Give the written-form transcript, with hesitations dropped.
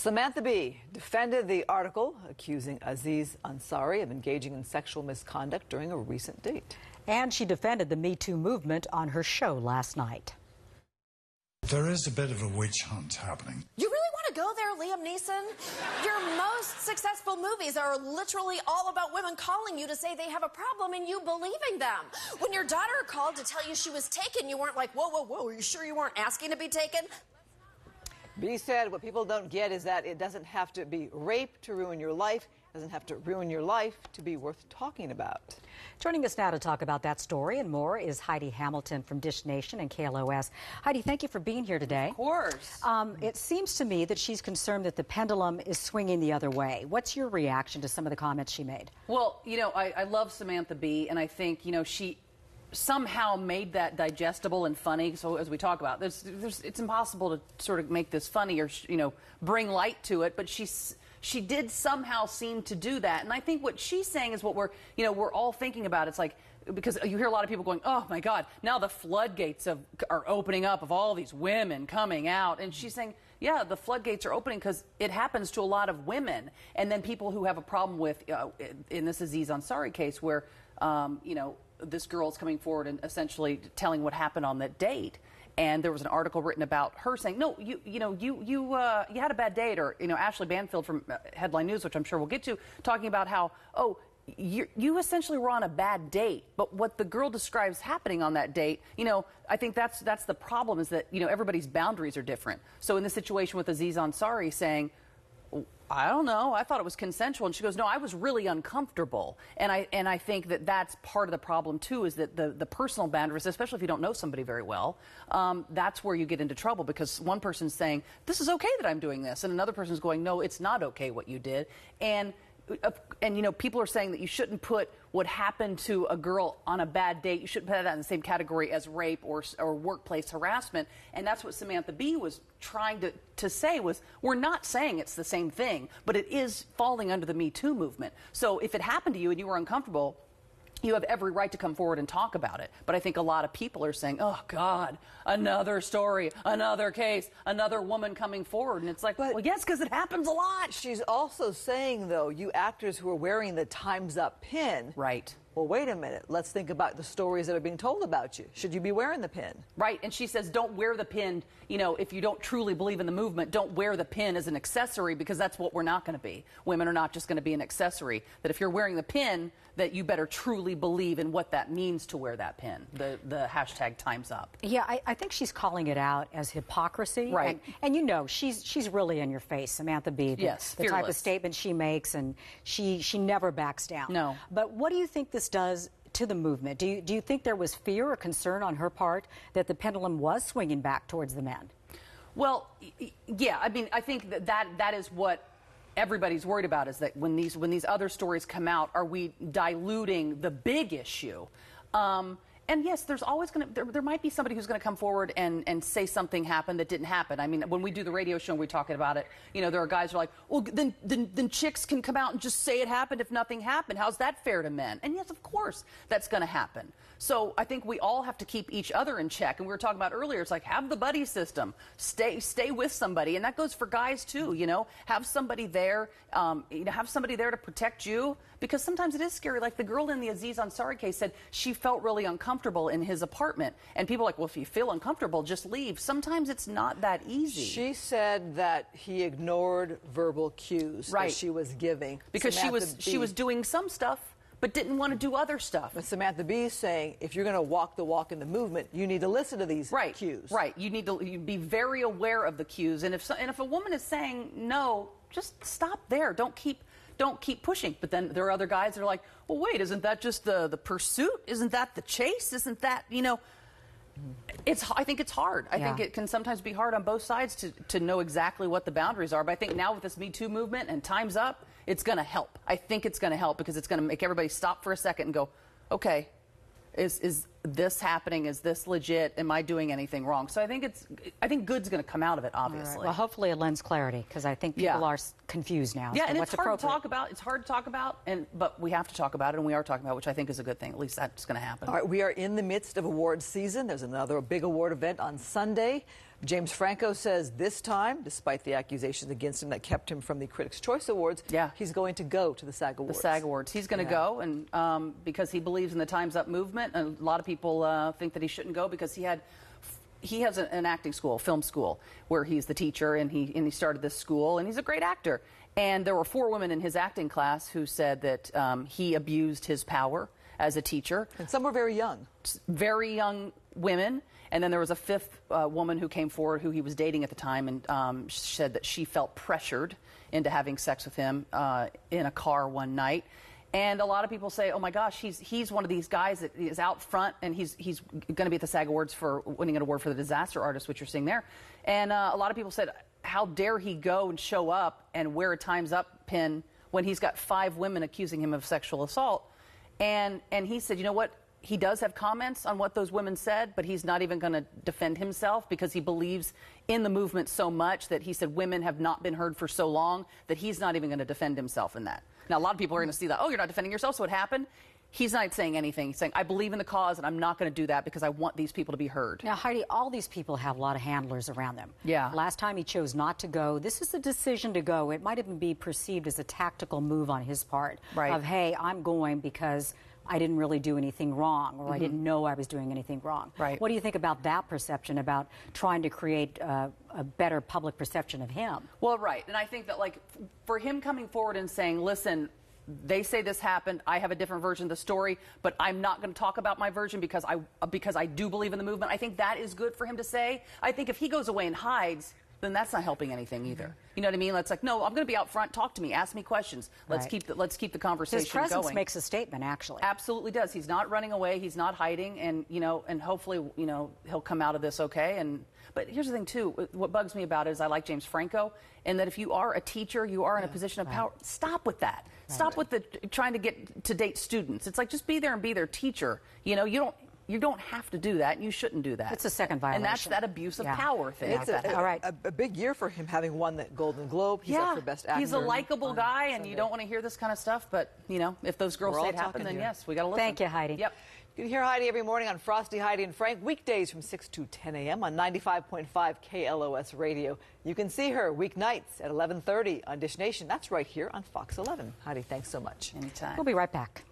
Samantha Bee defended the article accusing Aziz Ansari of engaging in sexual misconduct during a recent date. And she defended the Me Too movement on her show last night. There is a bit of a witch hunt happening. You really want to go there, Liam Neeson? Your most successful movies are literally all about women calling you to say they have a problem and you believing them. When your daughter called to tell you she was taken, you weren't like, whoa, whoa, whoa, are you sure you weren't asking to be taken? Bee said what people don't get is that it doesn't have to be rape to ruin your life. It doesn't have to ruin your life to be worth talking about. Joining us now to talk about that story and more is Heidi Hamilton from Dish Nation and KLOS. Heidi, thank you for being here today. Of course. It seems to me that she's concerned that the pendulum is swinging the other way. What's your reaction to some of the comments she made? Well, you know, I love Samantha Bee, and I think, you know, she somehow made that digestible and funny. So as we talk about, it's impossible to sort of make this funny or, you know, bring light to it, but she did somehow seem to do that. And I think what she's saying is what we're all thinking about. It's like, because you hear a lot of people going, oh my God, now the floodgates are opening up of all these women coming out. And she's saying, yeah, the floodgates are opening because it happens to a lot of women. And then people who have a problem with, in this Aziz Ansari case where, you know, this girl's coming forward and essentially telling what happened on that date. And there was an article written about her saying, no, you had a bad date, or, you know, Ashley Banfield from Headline News, which I'm sure we'll get to, talking about how, oh, you essentially were on a bad date. But what the girl describes happening on that date, you know, I think that's the problem, is that, you know, everybody's boundaries are different. So in this situation with Aziz Ansari saying, I don't know, I thought it was consensual, and she goes, no, I was really uncomfortable. And I think that that's part of the problem too, is that the personal boundaries, especially if you don't know somebody very well, that's where you get into trouble, because one person's saying, this is okay that I'm doing this, and another person's going, no, it's not okay what you did. And you know, people are saying that you shouldn't put what happened to a girl on a bad date, you shouldn't put that in the same category as rape or workplace harassment. And that's what Samantha Bee was trying to say, was we're not saying it's the same thing, but it is falling under the Me Too movement. So if it happened to you and you were uncomfortable, you have every right to come forward and talk about it. But I think a lot of people are saying, oh, God, another story, another case, another woman coming forward. And it's like, well, yes, because it happens a lot. She's also saying, though, you actors who are wearing the Time's Up pin. Right. Well, wait a minute. Let's think about the stories that are being told about you. Should you be wearing the pin? Right. And she says, don't wear the pin. You know, if you don't truly believe in the movement, don't wear the pin as an accessory, because that's what we're not going to be. Women are not just going to be an accessory. That if you're wearing the pin, that you better truly believe in what that means to wear that pin. The hashtag Time's Up. Yeah, I think she's calling it out as hypocrisy. Right. And you know, she's really in your face, Samantha Bee. Yes, the type of statement she makes, and she never backs down. No. But what do you think this does to the movement? Do you think there was fear or concern on her part that the pendulum was swinging back towards the men? Well, yeah. I mean, I think that is what everybody's worried about, is that when these other stories come out, are we diluting the big issue? And yes, there's always going to, there might be somebody who's going to come forward and say something happened that didn't happen. I mean, when we do the radio show and we talk about it, you know, there are guys who are like, well, then chicks can come out and just say it happened if nothing happened. How's that fair to men? And yes, of course, that's going to happen. So I think we all have to keep each other in check. And we were talking about earlier, it's like, have the buddy system, stay with somebody. And that goes for guys too, you know, have somebody there, you know, have somebody there to protect you, because sometimes it is scary. Like the girl in the Aziz Ansari case said she felt really uncomfortable in his apartment. And people are like, well, if you feel uncomfortable, just leave. Sometimes it's not that easy. She said that he ignored verbal cues that she was giving. Because she was doing some stuff, but didn't want to do other stuff. But Samantha Bee is saying, if you're going to walk the walk in the movement, you need to listen to these cues. Right. You need to be very aware of the cues. And if a woman is saying no, just stop there. Don't keep pushing. But then there are other guys that are like, well, wait, isn't that just the pursuit? Isn't that the chase? Isn't that, you know? I think it's hard. I think it can sometimes be hard on both sides to know exactly what the boundaries are. But I think now with this Me Too movement and Time's Up, it's going to help. I think it's going to help, because it's going to make everybody stop for a second and go, okay, is this happening? Is this legit? Am I doing anything wrong? So I think good's going to come out of it, obviously. Right. Well, hopefully it lends clarity, because I think people are confused now. Yeah, and it's hard to talk about. It's hard to talk about, but we have to talk about it, and we are talking about it, which I think is a good thing. At least that's going to happen. All right, we are in the midst of awards season. There's another big award event on Sunday. James Franco says this time, despite the accusations against him that kept him from the Critics' Choice Awards, he's going to go to the SAG Awards. The SAG Awards. He's going to go, and because he believes in the Time's Up movement. And a lot of people think that he shouldn't go because he has an acting school, film school, where he's the teacher, and he started this school, and he's a great actor. And there were 4 women in his acting class who said that he abused his power as a teacher. And some were very young. Very young women. And then there was a 5th woman who came forward who he was dating at the time, and said that she felt pressured into having sex with him in a car one night. And a lot of people say, oh my gosh, he's one of these guys that is out front, and he's going to be at the SAG Awards for winning an award for the disaster artist, which you're seeing there. And a lot of people said, how dare he go and show up and wear a Time's Up pin when he's got 5 women accusing him of sexual assault. And he said, you know what? He does have comments on what those women said, but he's not even going to defend himself because he believes in the movement so much that he said women have not been heard for so long that he's not even going to defend himself in that. Now, a lot of people are going to see that, oh, you're not defending yourself, so what happened? He's not saying anything. He's saying, I believe in the cause, and I'm not going to do that because I want these people to be heard. Now, Heidi, all these people have a lot of handlers around them. Yeah. Last time he chose not to go. This is a decision to go. It might even be perceived as a tactical move on his part. Right. Of, hey, I'm going because I didn't really do anything wrong, or I didn't know I was doing anything wrong. Right. What do you think about that perception, about trying to create a better public perception of him? Well, right. And I think that, like, for him coming forward and saying, listen, they say this happened, I have a different version of the story, but I'm not going to talk about my version because I do believe in the movement. I think that is good for him to say. I think if he goes away and hides, then that's not helping anything either. You know what I mean? It's like, no, I'm going to be out front. Talk to me. Ask me questions. Let's keep the conversation going. His presence makes a statement, actually. Absolutely does. He's not running away. He's not hiding, and and hopefully, he'll come out of this okay. But here's the thing too. What bugs me about it is I like James Franco, and that if you are a teacher, you are in a position of power. Stop with that. Stop with the trying to get to date students. It's like, just be there and be their teacher. You don't have to do that. You shouldn't do that. It's a second violation. And that's that abuse of power thing. It's a big year for him, having won that Golden Globe. He's up for Best Actor. He's a likable guy, and you don't want to hear this kind of stuff. But, if those girls say it happened, then yes, we got to listen. Thank you, Heidi. Yep. You can hear Heidi every morning on Frosty, Heidi, and Frank, weekdays from 6 to 10 a.m. on 95.5 KLOS Radio. You can see her weeknights at 11:30 on Dish Nation. That's right here on Fox 11. Heidi, thanks so much. Anytime. We'll be right back.